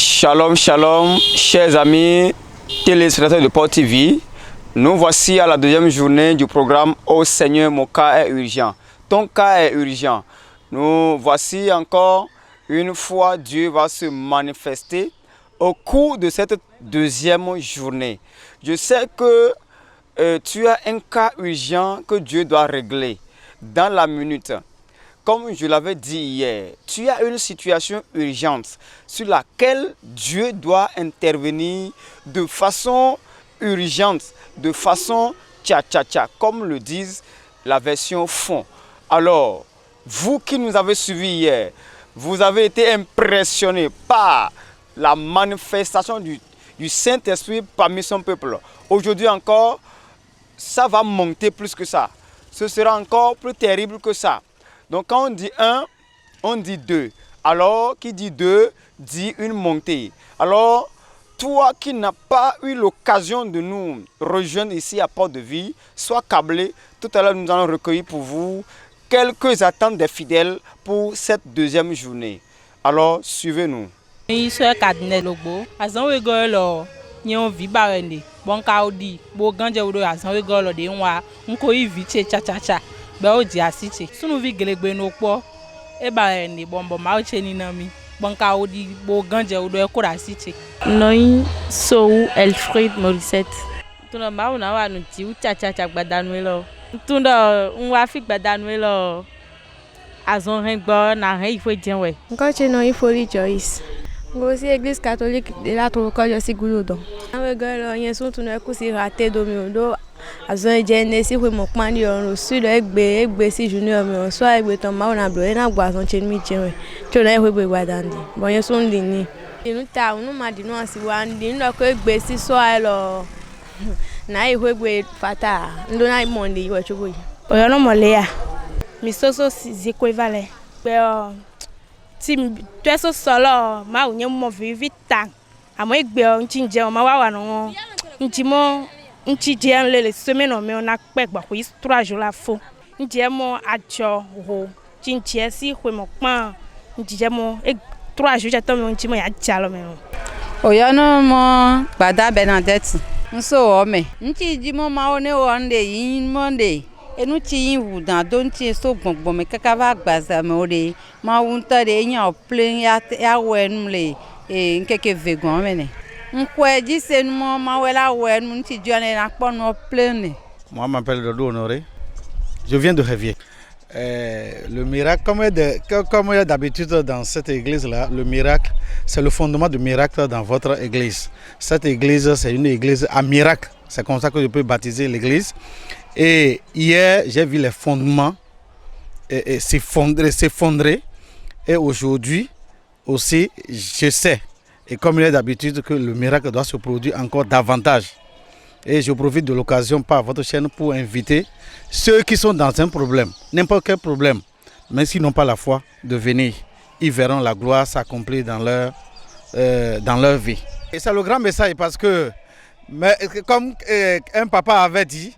Shalom, shalom, chers amis téléspectateurs de Port TV. Nous voici à la deuxième journée du programme Ô Seigneur, mon cas est urgent. Ton cas est urgent. Nous voici encore une fois, Dieu va se manifester au cours de cette deuxième journée. Je sais que tu as un cas urgent que Dieu doit régler dans la minute. Comme je l'avais dit hier, tu as une situation urgente sur laquelle Dieu doit intervenir de façon urgente, de façon tcha-tcha-tcha, comme le disent la version fond. Alors, vous qui nous avez suivis hier, vous avez été impressionnés par la manifestation du Saint-Esprit parmi son peuple. Aujourd'hui encore, ça va monter plus que ça. Ce sera encore plus terrible que ça. Donc quand on dit 1, on dit 2. Alors, qui dit 2, dit une montée. Alors, toi qui n'as pas eu l'occasion de nous rejoindre ici à Port de Vie, sois câblé. Tout à l'heure, nous allons recueillir pour vous quelques attentes des fidèles pour cette deuxième journée. Alors, suivez-nous. Bao dia siche sunu vi gelegbe no po e ba ni bombo ma o che ni na mi banka odi bo ganje o do e ko ra siche Noi sou Elfried Morissette. tuna ma una wa nu ti u cha cha cha gbadanu lo tuna nwa fi gbadanu lo azon ren gbo na ren ifo jen we Nko che no Ifoli Joyce. Ngo si église catholique de la tro ko jo si gulodo. Awe gelo yen sun tunu e ku si rate do mi odo azon jene si we mo pan ni orun su do egbe si junior mi so egbe ton ma una bro na gba azon chen mi chen we to na e we gbadandi bo yen sun di ni inu ta unu ma di no asi wa ndi ndo ko egbe si so ai lo na e we gbe fata ndo na monde iwe chobo yi oyo no moleya mi soso si equivalent pe ti to so solo ma unye mo vivita amo egbe o nje o ma wa no njimo nchi je nlele semaine o me na pe gba ko 3 jours la fo nje mo ajo ho chinche si hwe mo pan nje mo 3 jours je to me nchi mo ya jalo me Oyo no mo Gbada Bernadette nso o me nchi ji mo ma o ne o nde yin Monday enu chi yin wu dan don chi so gbongbon me kaka ba gbaza me o de ma wu nta de yan o plain ya wenu le nkeke vegan me ne nkwe ji se nu mo ma wela wenu nchi ji ane na po no plain. Moi, je m'appelle Dodo Honoré. Je viens de Révier. Le miracle, comme il y a d'habitude dans cette église-là, le miracle, c'est le fondement du miracle dans votre église. Cette église, c'est une église à miracle. C'est comme ça que je peux baptiser l'église. Et hier, j'ai vu les fondements s'effondrer. Et aujourd'hui, aussi, je sais, et comme il y a d'habitude, que le miracle doit se produire encore davantage. Et je profite de l'occasion par votre chaîne pour inviter ceux qui sont dans un problème, n'importe quel problème, mais s'ils n'ont pas la foi, de venir. Ils verront la gloire s'accomplir dans leur vie. Et c'est le grand message parce que, comme un papa avait dit,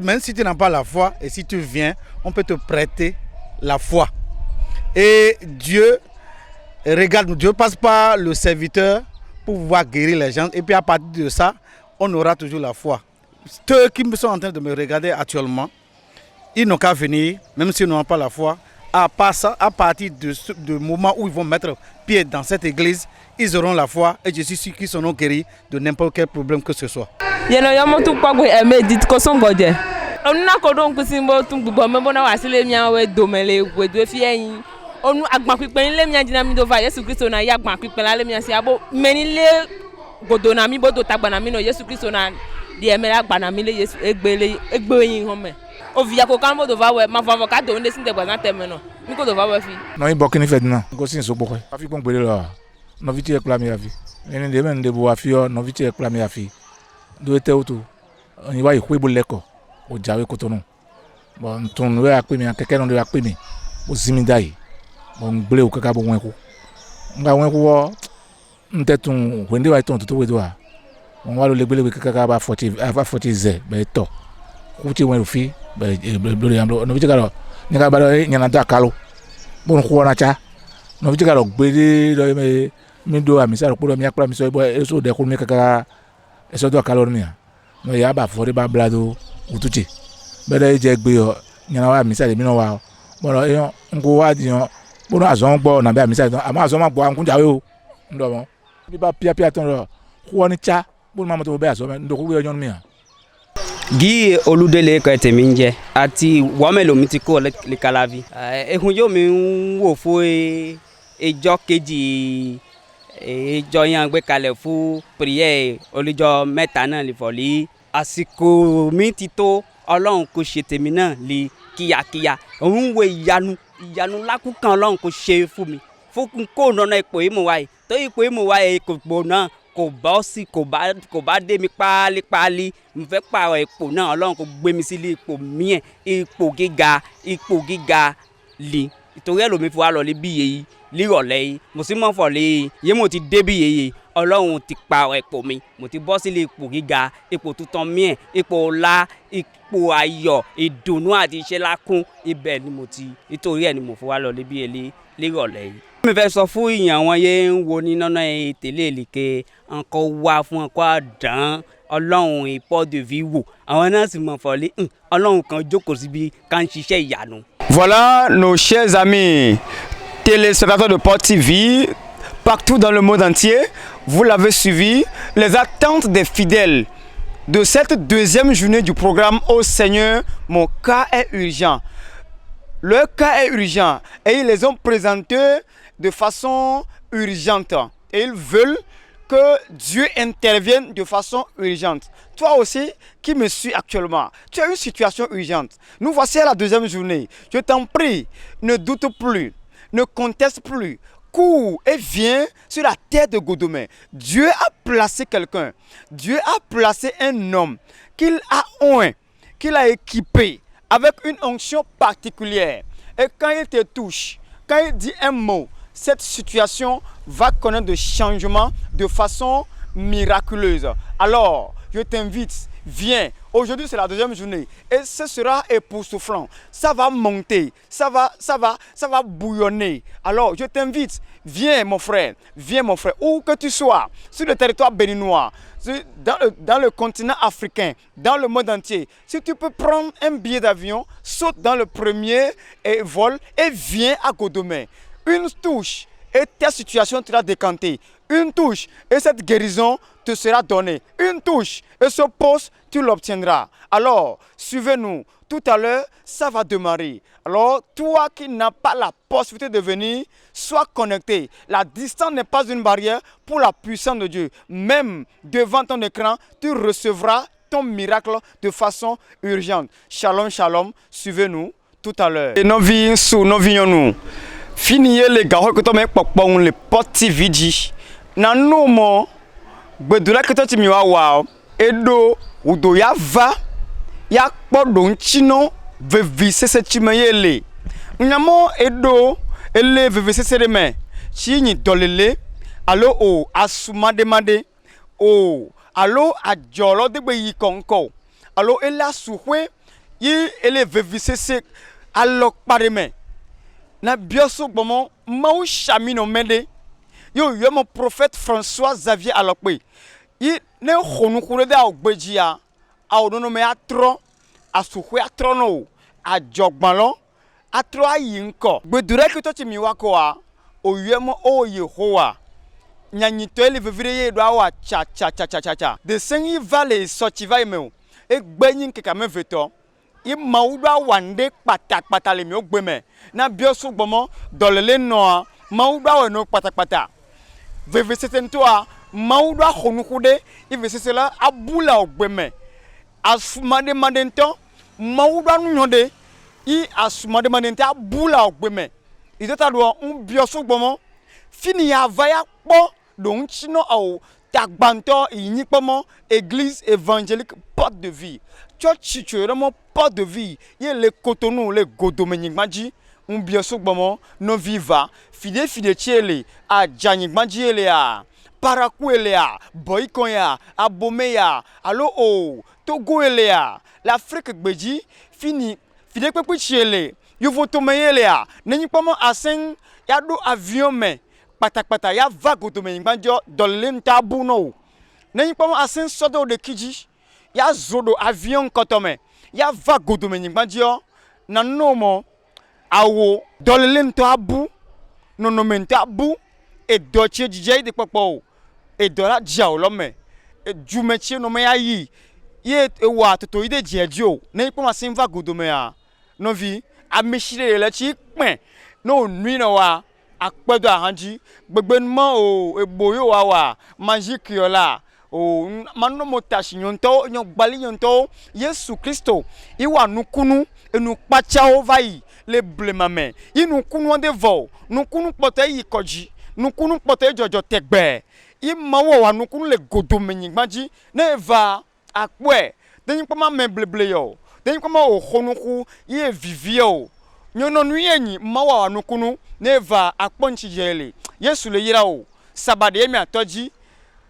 même si tu n'as pas la foi et si tu viens, on peut te prêter la foi. Et Dieu regarde, Dieu passe par le serviteur pour pouvoir guérir les gens. Et puis à partir de ça, on aura toujours la foi. Ceux qui sont en train de me regarder actuellement, ils n'ont qu'à venir, même s'ils n'ont pas la foi, à partir du moment où ils vont mettre pied dans cette église, ils auront la foi et je suis sûr qu'ils seront guéris de n'importe quel problème que ce soit. Onu agba pipe nle mi ajina mi do va Yesu Kristo na ya agba pipe la le mi ase abo menile godo na mi bodo tagba na mi no Yesu Kristo na di emela agba na mi le Yesu egbe yin ho me o via ko kan bodo va we ma va ka do nde sin de gba na teme no mi ko do va we fi no yin bokini fe na go sin so pokoy afi kon gbere lo no viti e kla mi afi eni de men de bo afi o no viti e kla mi afi do ete oto oni wa ikwe bo leko o jawe ko to no bo ntun we ape mi akeke no de ape mi o zimi dai bon bleu kaka bo wenku nga wenku wo ntetun wende wa ton to wedo a won wa lo legbele kaka ba 40 ze be to ku ti wen fi be bleu yamlo no bi karo ni ka ba do nyana da kalo bon ko na cha no bi karo gbe do me mi do amisa ko do mi akpla mi so bo eso de ko mi kaka eso do kalor mi no ya ba fori ba blado utuchi bele je gbe yo nyana wa amisa de mi no wa bo lo yo ngo wa di yo bo no azon gbo na be amisa do ama azon ma gbo an kun jawe o ndo mo bi ba pia ton ro ko ni cha bo ma mo to be azon ndo ko we yon mi Guy Oludele ko teminje ati wamelo mi ti ko le kalavi ehun yo mi wo fo ejo keji ejo yan gbe kalẹ̀ fún prière olijo mẹ́ta náà li foli àsìkò mi ti tó Ọlọ́run kó ṣe tèmi náà li kíákíá ohun wo ìyanu lákù kan Ọlọ́run kó ṣe fún mi fún ko nona ipò imo wa tó ipò imo wa kò gbóná kò bá sí kò bá dé mi páálí mo fẹ́ pààrọ̀ ipò náà Ọlọ́run kò gbé mi sí ipò mi ipò gíga li ìtorí ẹlòmí fi wá lọ lé bí yèyí lírọ̀lẹ́ yìí mo sì mọ̀ fọ̀lẹ́ yìí mo ti dé bí yèyí Ọlọ́run ti pààrọ̀ ipò mi mo ti bọ́ sílé ipò gíga ipò tuntun miẹ̀ ipò ọlá ipò ayọ̀ ìdùnnú àti iṣẹ́ lákún ibẹ̀ ni mo ti nítorí ẹ̀ ni mo fi wá lọ lé bí yèyí lírọ̀lẹ́ yìí. mi fẹ́ sọ fún ìyàn wọn yé ń wo ní nọ́nà tẹ̀lé ìlìkẹ́ nǹkan wá fún nǹkan àdán Ọlọ́run ìpọ́ de vie wò àwọn náà sì mọ̀ fọ̀lẹ́ Ọlọ́run kan jókòó síbi ká ń ṣiṣẹ́ ìyanu. Voilà nos chers amis téléspectateurs de Port TV partout dans le monde entier. Vous l'avez suivi, les attentes des fidèles de cette deuxième journée du programme Ô Seigneur, mon cas est urgent. Leur cas est urgent et ils les ont présentés de façon urgente. Et ils veulent que Dieu intervienne de façon urgente. Toi aussi qui me suis actuellement, tu as une situation urgente. Nous voici à la deuxième journée. Je t'en prie, ne doute plus, ne conteste plus. Cours et viens sur la terre de Godomè. Dieu a placé quelqu'un. Dieu a placé un homme qu'il a oint, qu'il a équipé avec une onction particulière. Et quand il te touche, quand il dit un mot, cette situation va connaître des changements de façon miraculeuse. Alors, je t'invite, viens. Aujourd'hui, c'est la deuxième journée. Et ce sera époustouflant. Ça va monter. Ça va bouillonner. Alors, je t'invite, viens mon frère. Viens mon frère. Où que tu sois, sur le territoire béninois, dans le continent africain, dans le monde entier. Si tu peux prendre un billet d'avion, saute dans le premier vol et viens à Godomè. Une touche et ta situation sera décantée. Une touche et cette guérison te sera donnée. Une touche et ce poste, tu l'obtiendras. Alors, suivez-nous. Tout à l'heure, ça va démarrer. Alors, toi qui n'as pas la possibilité de venir, sois connecté. La distance n'est pas une barrière pour la puissance de Dieu. Même devant ton écran, tu recevras ton miracle de façon urgente. Shalom, shalom. Suivez-nous tout à l'heure. Et nos vies sous nos vies nous. Finiez les gars que tu mets pour les Port TV. Nano mo bedula que tu mi wa edo udo ya va ya kpodon chino vevise se chimayele nyamo edo ele vevise se me chini dolele alo o asumade made o alo ajolo de gbe yi konko alo ela suhwe yi ele vevise se alo pareme na bioso gbomo mau chamino mede yo mon prophète François Xavier Alokpe yi ne khonukure da ogbejia awono me atro asuhwe atro no ajogbanlo atro ayinko gbedure ke to ti mi wa ko a oyemo o Yehowa nyanyito ele vevire ye do awa cha de sengi vale sotiva ime e gbeyin ke kame veto i mawuda wande pata le mi ogbeme na biosu gbomo dolele no mawuda we no pata veve setentwa mawuda khonukude i vese cela abula ogbeme asumade madento mawuda nyode i asumade madenta abula ogbeme izeta do un biosu gbomo fini ya vaya po don chino au tagbanto inyipamo église évangélique Porte de Vie church vraiment Porte de Vie ye le Cotonou le Godomè nyigmaji un biosu gbomo no viva fide tiele a janyigmaji ele a paraku ele a boykon ya abome ya alo o Togo ele a l'Afrique gbeji fini fide pepe tiele yovo tomeye ele a nyipamo asen ya do avion me patapata ya va godome ngbanjo dolin tabu no nyi pam asin sodo de kiji ya zodo avion kotome ya va godome ngbanjo na nomo awo dolin tabu no no mentabu e doche jije de popo e dola jao lome e jumechi no me ayi ye ewa toto ide jejo nyi pam asin va godome a no vi ameshire le chi pin no nui no wa akpedo ahanji gbegbenmo o eboyo wa magic yola o mano motashi nyonto nyogbali nyonto Yesu Kristo iwa nukunu enu pachao vai le blemame inukunu de vo nukunu pote yikoji nukunu pote jojo tegbe imawo wa nukunu le godomenyi gbaji na eva akwe denyi pama membleble yo denyi pama o honuku ye vivio nyono nuyenyi mawa wa nukunu neva akponchi jele Yesu le yira o sabade emi atoji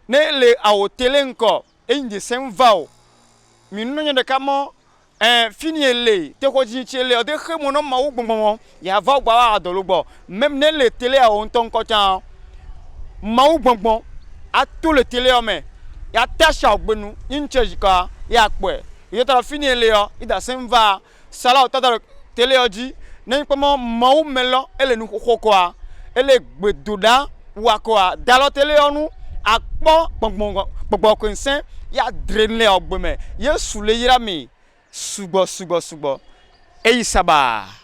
ne le awo tele nko ende semvao minu nyende kamo fini ele te ko ji chele o de khemo no mawu gbongbon ya va gba wa adolugbo même ne le tele awo nton ko tan mawu gbongbon a to le tele o me ya tasha ogbenu inchejika ya pe yo tara fini ele yo ida semva sala o tara tele oji ne pamo mawu melo ele nu kokoa ele gbedoda wakoa dalotele onu akpo gbogbo konsen ya drenle ogbeme Yesu le yira mi sugbo eyi saba.